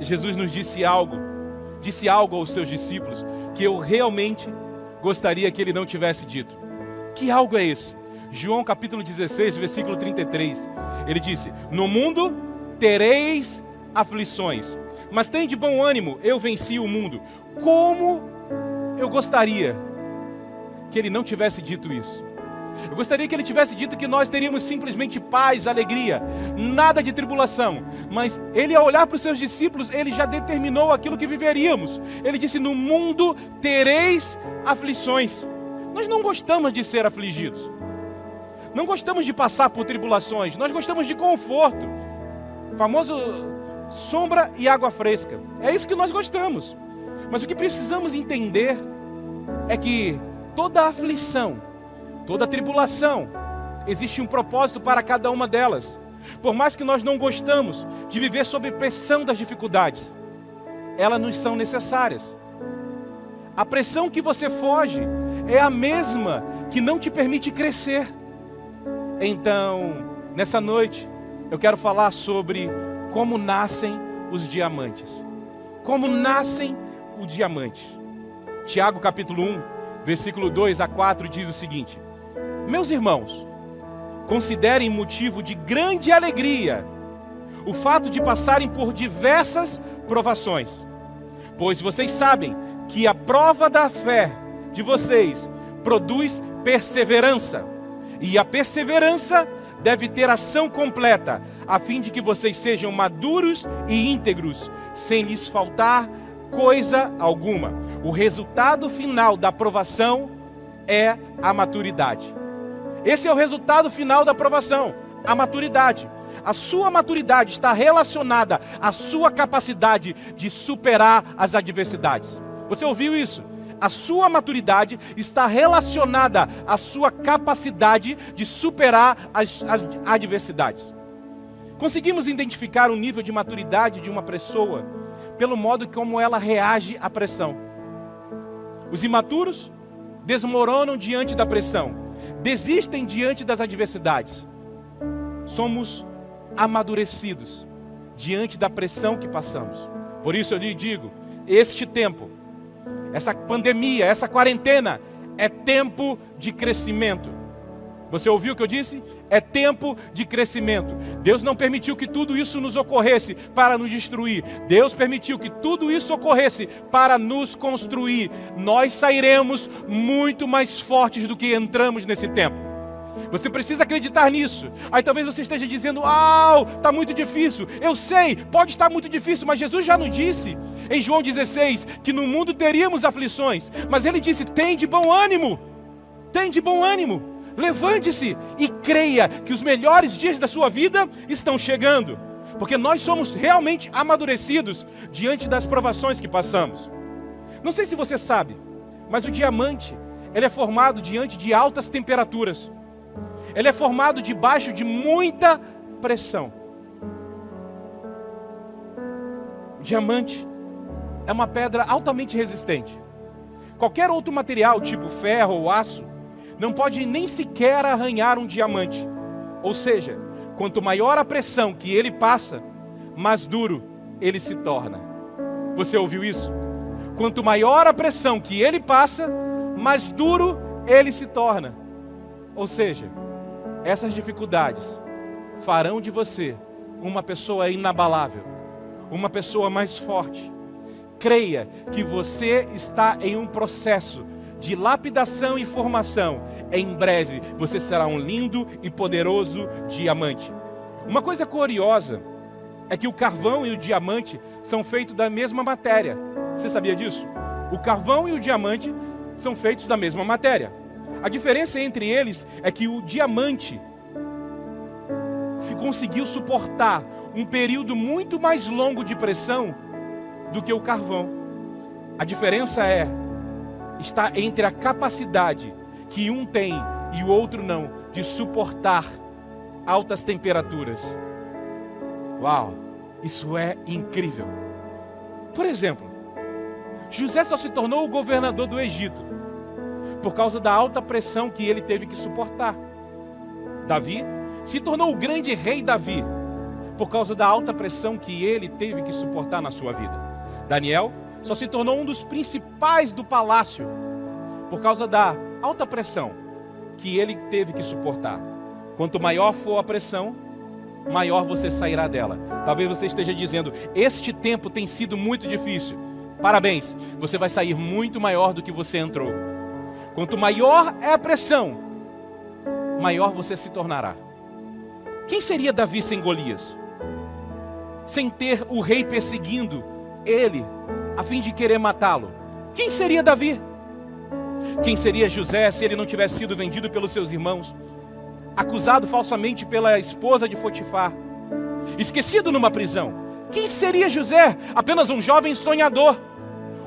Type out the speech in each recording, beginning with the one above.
Jesus nos disse algo aos seus discípulos que eu realmente gostaria que ele não tivesse dito. Que algo é esse? João capítulo 16, versículo 33. Ele disse: no mundo tereis aflições, mas tem de bom ânimo, eu venci o mundo. Como eu gostaria que ele não tivesse dito isso. Eu gostaria que ele tivesse dito que nós teríamos simplesmente paz, alegria, nada de tribulação. Mas ele, ao olhar para os seus discípulos, ele já determinou aquilo que viveríamos. Ele disse: no mundo tereis aflições. Nós não gostamos de ser afligidos. Não gostamos de passar por tribulações. Nós gostamos de conforto. Famoso sombra e água fresca. É isso que nós gostamos. Mas o que precisamos entender é que toda aflição, toda tribulação, existe um propósito para cada uma delas. Por mais que nós não gostamos de viver sob pressão das dificuldades, elas nos são necessárias. A pressão que você foge é a mesma que não te permite crescer. Então, nessa noite, eu quero falar sobre como nascem os diamantes. Como nascem o diamante. Tiago capítulo 1, versículo 2 a 4 diz o seguinte: meus irmãos, considerem motivo de grande alegria o fato de passarem por diversas provações, pois vocês sabem que a prova da fé de vocês produz perseverança, e a perseverança deve ter ação completa, a fim de que vocês sejam maduros e íntegros, sem lhes faltar coisa alguma. O resultado final da aprovação é a maturidade. Esse é o resultado final da aprovação, a maturidade. A sua maturidade está relacionada à sua capacidade de superar as adversidades. Você ouviu isso? A sua maturidade está relacionada à sua capacidade de superar as adversidades. Conseguimos identificar o nível de maturidade de uma pessoa pelo modo como ela reage à pressão. Os imaturos desmoronam diante da pressão, desistem diante das adversidades. Somos amadurecidos diante da pressão que passamos. Por isso eu lhe digo, este tempo, essa pandemia, essa quarentena, é tempo de crescimento. Você ouviu o que eu disse? É tempo de crescimento. Deus não permitiu que tudo isso nos ocorresse para nos destruir. Deus permitiu que tudo isso ocorresse para nos construir. Nós sairemos muito mais fortes do que entramos nesse tempo. Você precisa acreditar nisso. Aí talvez você esteja dizendo: está muito difícil. Eu sei, pode estar muito difícil, mas Jesus já nos disse em João 16 que no mundo teríamos aflições. Mas Ele disse: tem de bom ânimo. Tem de bom ânimo. Levante-se e creia que os melhores dias da sua vida estão chegando. Porque nós somos realmente amadurecidos diante das provações que passamos. Não sei se você sabe, mas o diamante, ele é formado diante de altas temperaturas. Ele é formado debaixo de muita pressão. O diamante é uma pedra altamente resistente. Qualquer outro material, tipo ferro ou aço, não pode nem sequer arranhar um diamante. Ou seja, quanto maior a pressão que ele passa, mais duro ele se torna. Você ouviu isso? Quanto maior a pressão que ele passa, mais duro ele se torna. Ou seja, essas dificuldades farão de você uma pessoa inabalável, uma pessoa mais forte. Creia que você está em um processo de lapidação e formação. Em breve você será um lindo e poderoso diamante. Uma coisa curiosa é que o carvão e o diamante são feitos da mesma matéria. Você sabia disso? O carvão e o diamante são feitos da mesma matéria. A diferença entre eles é que o diamante conseguiu suportar um período muito mais longo de pressão do que o carvão. A diferença está entre a capacidade que um tem e o outro não, de suportar altas temperaturas. Uau, isso é incrível. Por exemplo, José só se tornou o governador do Egito por causa da alta pressão que ele teve que suportar. Davi se tornou o grande rei Davi por causa da alta pressão que ele teve que suportar na sua vida. Daniel só se tornou um dos principais do palácio por causa da alta pressão que ele teve que suportar. Quanto maior for a pressão, maior você sairá dela. Talvez você esteja dizendo: este tempo tem sido muito difícil. Parabéns, você vai sair muito maior do que você entrou. Quanto maior é a pressão, maior você se tornará. Quem seria Davi sem Golias? Sem ter o rei perseguindo ele, a fim de querer matá-lo? Quem seria Davi? Quem seria José se ele não tivesse sido vendido pelos seus irmãos? Acusado falsamente pela esposa de Potifar? Esquecido numa prisão? Quem seria José? Apenas um jovem sonhador.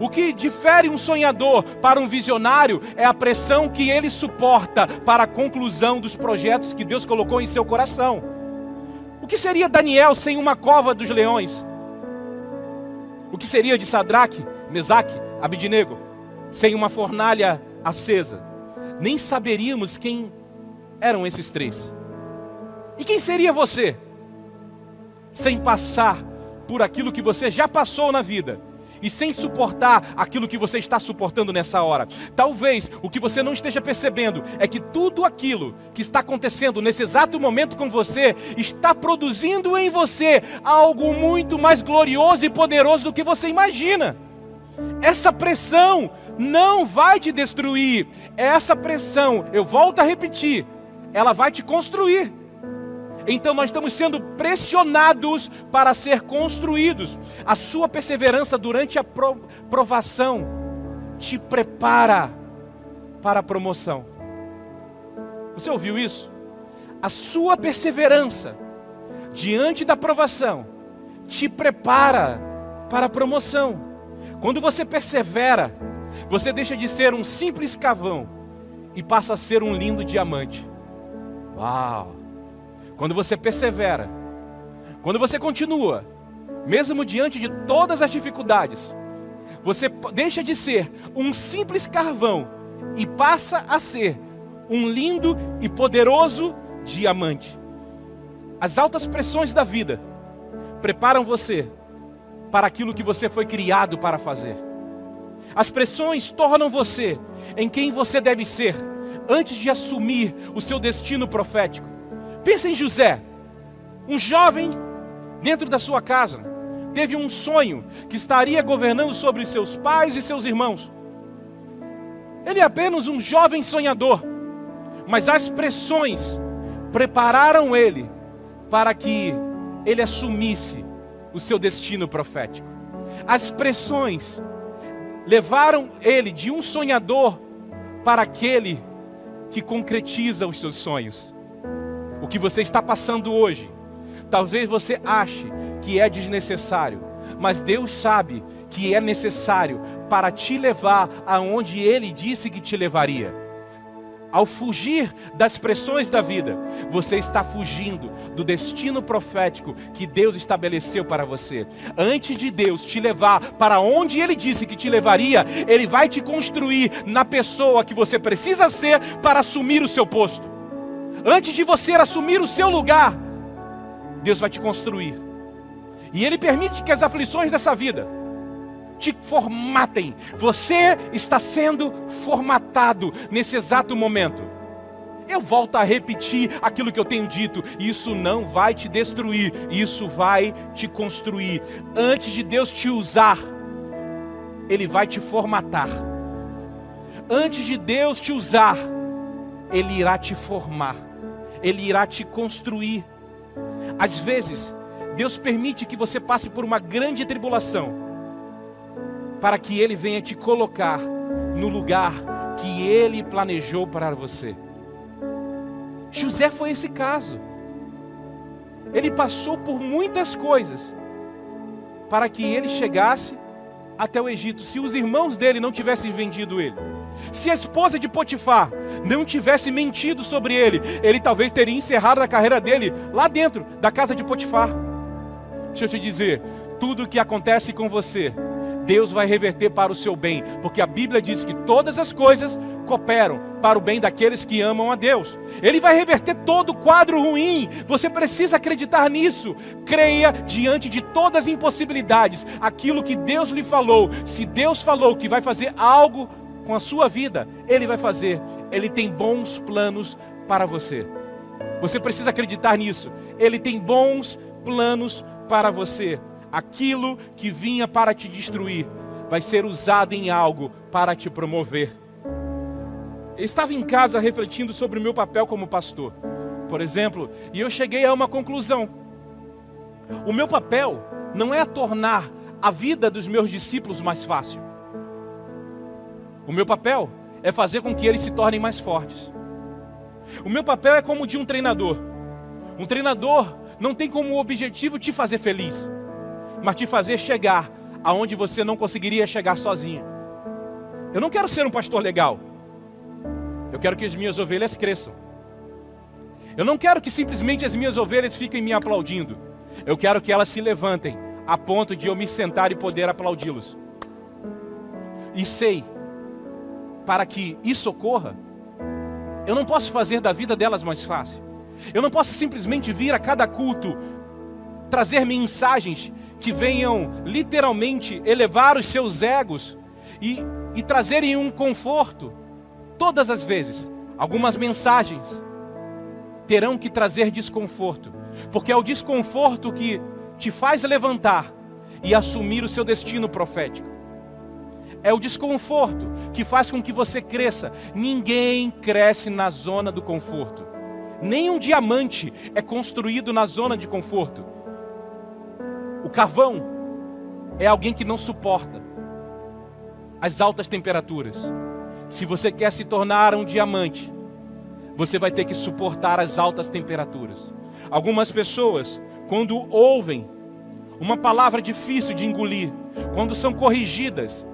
O que difere um sonhador para um visionário é a pressão que ele suporta para a conclusão dos projetos que Deus colocou em seu coração. O que seria Daniel sem uma cova dos leões? O que seria de Sadraque, Mesaque, Abidnego sem uma fornalha acesa? Nem saberíamos quem eram esses três. E quem seria você sem passar por aquilo que você já passou na vida e sem suportar aquilo que você está suportando nessa hora? Talvez o que você não esteja percebendo é que tudo aquilo que está acontecendo nesse exato momento com você está produzindo em você algo muito mais glorioso e poderoso do que você imagina. Essa pressão não vai te destruir. Essa pressão, eu volto a repetir, ela vai te construir. Então nós estamos sendo pressionados para ser construídos. A sua perseverança durante a provação te prepara para a promoção. Você ouviu isso? A sua perseverança diante da provação te prepara para a promoção. Quando você persevera, você deixa de ser um simples carvão e passa a ser um lindo diamante. Uau! Quando você persevera, quando você continua, mesmo diante de todas as dificuldades, você deixa de ser um simples carvão e passa a ser um lindo e poderoso diamante. As altas pressões da vida preparam você para aquilo que você foi criado para fazer. As pressões tornam você em quem você deve ser antes de assumir o seu destino profético. Pensa em José, um jovem dentro da sua casa, teve um sonho que estaria governando sobre seus pais e seus irmãos. Ele é apenas um jovem sonhador, mas as pressões prepararam ele para que ele assumisse o seu destino profético. As pressões levaram ele de um sonhador para aquele que concretiza os seus sonhos. O que você está passando hoje, talvez você ache que é desnecessário, mas Deus sabe que é necessário para te levar aonde Ele disse que te levaria. Ao fugir das pressões da vida, você está fugindo do destino profético que Deus estabeleceu para você. Antes de Deus te levar para onde Ele disse que te levaria, Ele vai te construir na pessoa que você precisa ser para assumir o seu posto. Antes de você assumir o seu lugar, Deus vai te construir. E Ele permite que as aflições dessa vida te formatem. Você está sendo formatado nesse exato momento. Eu volto a repetir aquilo que eu tenho dito. Isso não vai te destruir, isso vai te construir. Antes de Deus te usar, Ele vai te formatar. Antes de Deus te usar, Ele irá te formar. Ele irá te construir. Às vezes, Deus permite que você passe por uma grande tribulação, para que Ele venha te colocar no lugar que Ele planejou para você. José foi esse caso. Ele passou por muitas coisas, para que ele chegasse até o Egito. Se os irmãos dele não tivessem vendido ele, se a esposa de Potifar não tivesse mentido sobre ele, ele talvez teria encerrado a carreira dele lá dentro da casa de Potifar. Deixa eu te dizer, tudo o que acontece com você, Deus vai reverter para o seu bem, porque a Bíblia diz que todas as coisas cooperam para o bem daqueles que amam a Deus. Ele vai reverter todo o quadro ruim. Você precisa acreditar nisso. Creia diante de todas as impossibilidades. Aquilo que Deus lhe falou. Se Deus falou que vai fazer algo com a sua vida, Ele vai fazer. Ele tem bons planos para você. Você precisa acreditar nisso. Ele tem bons planos para você. Aquilo que vinha para te destruir vai ser usado em algo para te promover. Eu estava em casa refletindo sobre o meu papel como pastor, por exemplo, e eu cheguei a uma conclusão. O meu papel não é tornar a vida dos meus discípulos mais fácil. O meu papel é fazer com que eles se tornem mais fortes. O meu papel é como o de um treinador. Um treinador não tem como objetivo te fazer feliz, mas te fazer chegar aonde você não conseguiria chegar sozinho. Eu não quero ser um pastor legal. Eu quero que as minhas ovelhas cresçam. Eu não quero que simplesmente as minhas ovelhas fiquem me aplaudindo. Eu quero que elas se levantem a ponto de eu me sentar e poder aplaudi-los. E sei, para que isso ocorra, eu não posso fazer da vida delas mais fácil. Eu não posso simplesmente vir a cada culto trazer mensagens que venham literalmente elevar os seus egos e trazerem um conforto. Todas as vezes, algumas mensagens terão que trazer desconforto, porque é o desconforto que te faz levantar e assumir o seu destino profético. É o desconforto que faz com que você cresça. Ninguém cresce na zona do conforto. Nem um diamante é construído na zona de conforto. O carvão é alguém que não suporta as altas temperaturas. Se você quer se tornar um diamante, você vai ter que suportar as altas temperaturas. Algumas pessoas, quando ouvem uma palavra difícil de engolir, quando são corrigidas,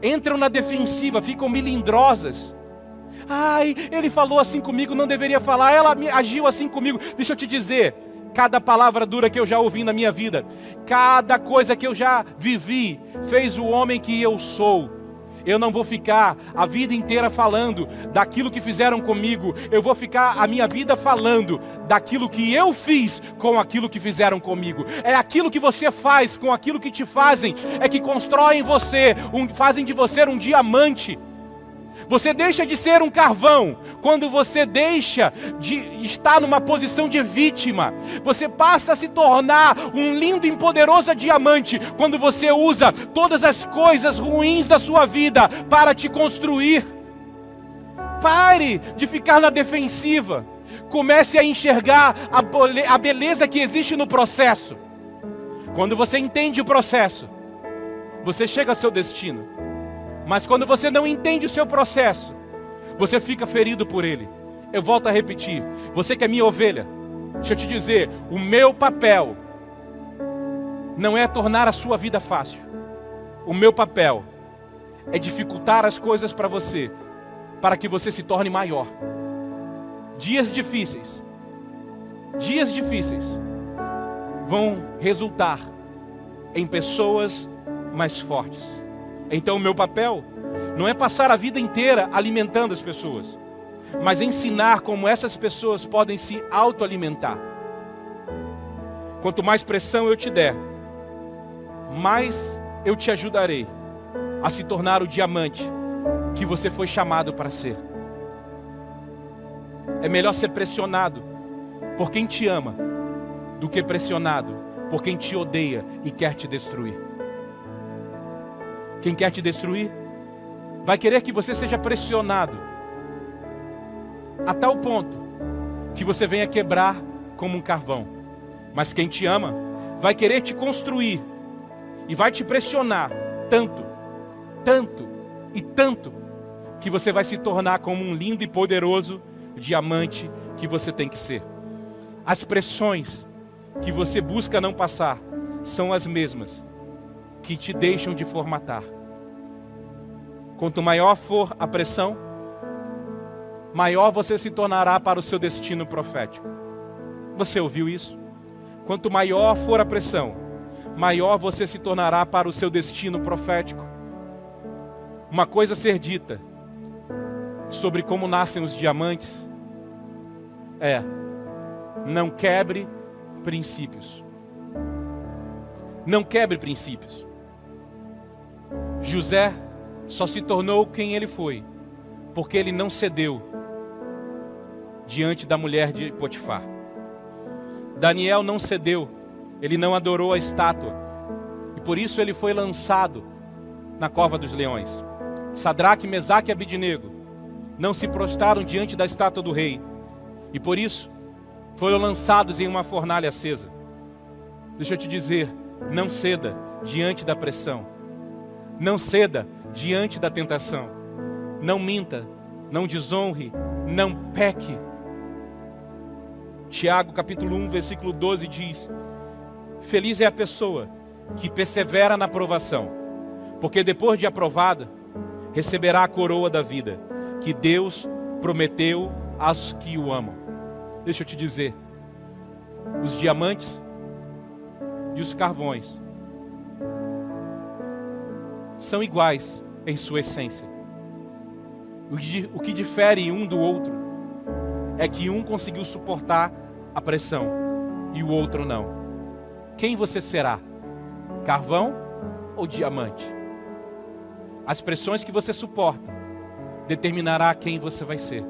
entram na defensiva, ficam melindrosas. Ai, ele falou assim comigo, não deveria falar, ela agiu assim comigo. Deixa eu te dizer, cada palavra dura que eu já ouvi na minha vida, cada coisa que eu já vivi, fez o homem que eu sou. Eu não vou ficar a vida inteira falando daquilo que fizeram comigo. Eu vou ficar a minha vida falando daquilo que eu fiz com aquilo que fizeram comigo. É aquilo que você faz com aquilo que te fazem, é que constroem você, fazem de você um diamante. Você deixa de ser um carvão quando você deixa de estar numa posição de vítima. Você passa a se tornar um lindo e poderoso diamante quando você usa todas as coisas ruins da sua vida para te construir. Pare de ficar na defensiva. Comece a enxergar a beleza que existe no processo. Quando você entende o processo, você chega ao seu destino. Mas quando você não entende o seu processo, você fica ferido por ele. Eu volto a repetir, você que é minha ovelha, deixa eu te dizer, o meu papel não é tornar a sua vida fácil. O meu papel é dificultar as coisas para você, para que você se torne maior. Dias difíceis vão resultar em pessoas mais fortes. Então o meu papel não é passar a vida inteira alimentando as pessoas, mas ensinar como essas pessoas podem se autoalimentar. Quanto mais pressão eu te der, mais eu te ajudarei a se tornar o diamante que você foi chamado para ser. É melhor ser pressionado por quem te ama do que pressionado por quem te odeia e quer te destruir. Quem quer te destruir vai querer que você seja pressionado a tal ponto que você venha quebrar como um carvão. Mas quem te ama vai querer te construir e vai te pressionar tanto, tanto e tanto que você vai se tornar como um lindo e poderoso diamante que você tem que ser. As pressões que você busca não passar são as mesmas que te deixam de formatar. Quanto maior for a pressão, maior você se tornará para o seu destino profético. Você ouviu isso? Quanto maior for a pressão, maior você se tornará para o seu destino profético. Uma coisa a ser dita: sobre como nascem os diamantes é: não quebre princípios. Não quebre princípios. José só se tornou quem ele foi porque ele não cedeu diante da mulher de Potifar. Daniel não cedeu, ele não adorou a estátua, e por isso ele foi lançado na cova dos leões. Sadraque, Mesaque e Abidnego não se prostraram diante da estátua do rei, e por isso foram lançados em uma fornalha acesa. Deixa eu te dizer, não ceda diante da pressão, não ceda diante da tentação, não minta, não desonre, não peque. Tiago capítulo 1, versículo 12 diz: feliz é a pessoa que persevera na provação, porque depois de aprovada, receberá a coroa da vida, que Deus prometeu aos que o amam. Deixa eu te dizer, os diamantes e os carvões são iguais em sua essência. O que difere um do outro é que um conseguiu suportar a pressão e o outro não. Quem você será? Carvão ou diamante? As pressões que você suporta determinará quem você vai ser.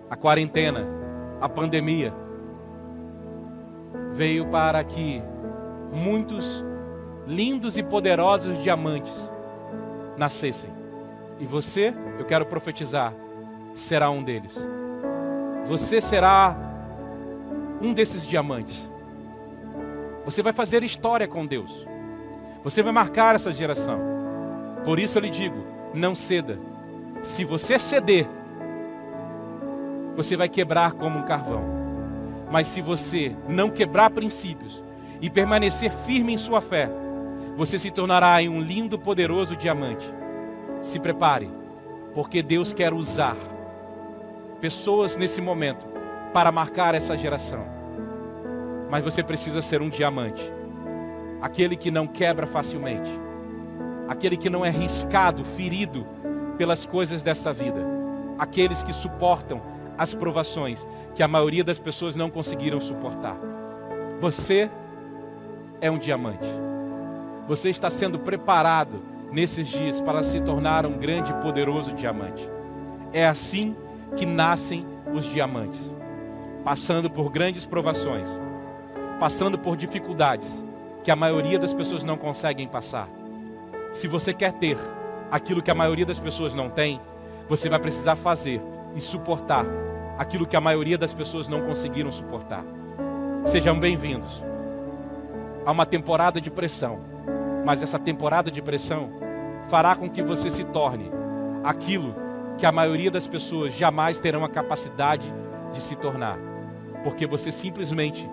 A quarentena, a pandemia veio para que muitos lindos e poderosos diamantes nascessem. E você, eu quero profetizar, será um deles. Você será um desses diamantes. Você vai fazer história com Deus. Você vai marcar essa geração. Por isso eu lhe digo, não ceda. Se você ceder, você vai quebrar como um carvão. Mas se você não quebrar princípios e permanecer firme em sua fé, você se tornará um lindo, poderoso diamante. Se prepare, porque Deus quer usar pessoas nesse momento para marcar essa geração. Mas você precisa ser um diamante, aquele que não quebra facilmente, aquele que não é riscado, ferido pelas coisas desta vida, aqueles que suportam as provações que a maioria das pessoas não conseguiram suportar. Você é um diamante. Você está sendo preparado nesses dias para se tornar um grande e poderoso diamante. É assim que nascem os diamantes, passando por grandes provações, passando por dificuldades que a maioria das pessoas não conseguem passar. Se você quer ter aquilo que a maioria das pessoas não tem, você vai precisar fazer e suportar aquilo que a maioria das pessoas não conseguiram suportar. Sejam bem-vindos a uma temporada de pressão, mas essa temporada de pressão fará com que você se torne aquilo que a maioria das pessoas jamais terão a capacidade de se tornar, porque você simplesmente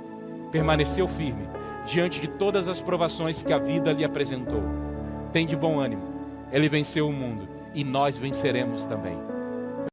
permaneceu firme diante de todas as provações que a vida lhe apresentou. Tem de bom ânimo, ele venceu o mundo e nós venceremos também.